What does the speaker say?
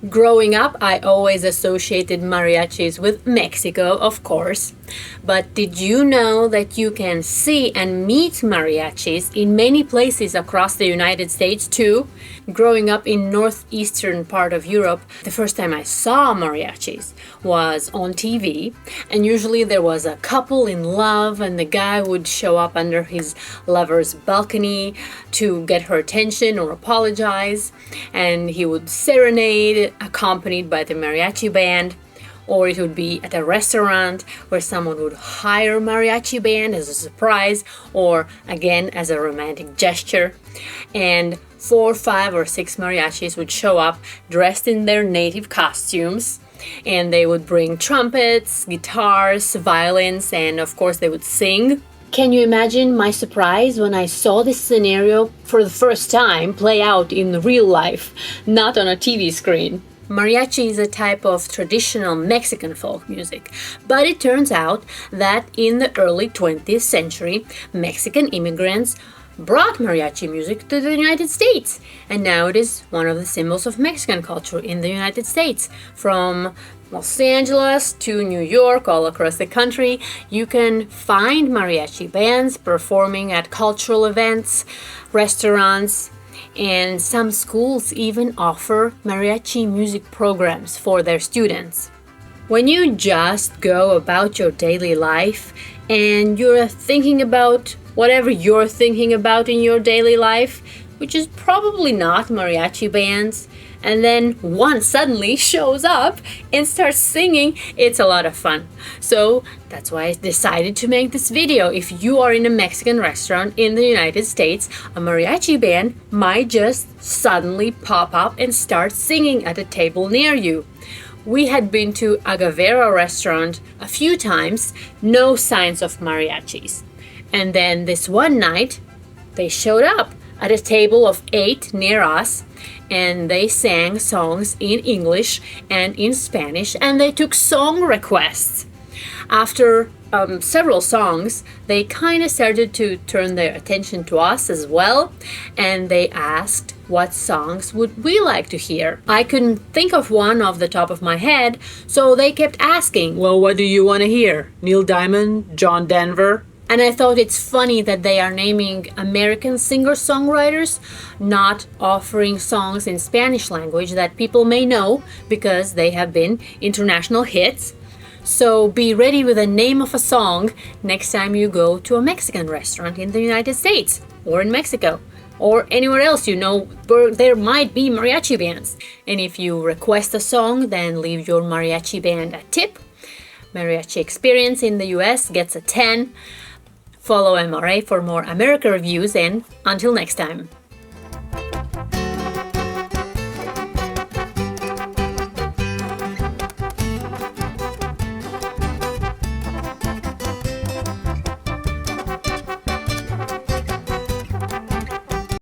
Growing up, I always associated mariachis with Mexico, of course. But did you know that you can see and meet mariachis in many places across the United States too? Growing up in northeastern part of Europe, the first time I saw mariachis was on TV, and usually there was a couple in love and the guy would show up under his lover's balcony to get her attention or apologize, and he would serenade accompanied by the mariachi band. Or it would be at a restaurant where someone would hire a mariachi band as a surprise or again as a romantic gesture. And 4, 5, or 6 mariachis would show up dressed in their native costumes, and they would bring trumpets, guitars, violins, and of course they would sing. Can you imagine my surprise when I saw this scenario for the first time play out in real life, not on a TV screen? Mariachi is a type of traditional Mexican folk music, but it turns out that in the early 20th century, Mexican immigrants brought mariachi music to the United States, and now it is one of the symbols of Mexican culture in the United States. From Los Angeles to New York, all across the country, you can find mariachi bands performing at cultural events, restaurants, and some schools even offer mariachi music programs for their students. When you just go about your daily life and you're thinking about whatever you're thinking about in your daily life, which is probably not mariachi bands, and then one suddenly shows up and starts singing, it's a lot of fun. So that's why I decided to make this video. If you are in a Mexican restaurant in the United States, a mariachi band might just suddenly pop up and start singing at a table near you. We had been to a Gavera restaurant a few times, no signs of mariachis. And then this one night, they showed up at a table of 8 near us, and they sang songs in English and in Spanish, and they took song requests. After several songs, they kind of started to turn their attention to us as well, and they asked what songs would we like to hear. I couldn't think of one off the top of my head, so they kept asking, well, what do you want to hear? Neil Diamond? John Denver? And I thought it's funny that they are naming American singer-songwriters, not offering songs in Spanish language that people may know because they have been international hits. So be ready with the name of a song next time you go to a Mexican restaurant in the United States or in Mexico or anywhere else you know where there might be mariachi bands. And if you request a song, then leave your mariachi band a tip. Mariachi Experience in the US gets a 10. Follow MRA for more America reviews, and until next time.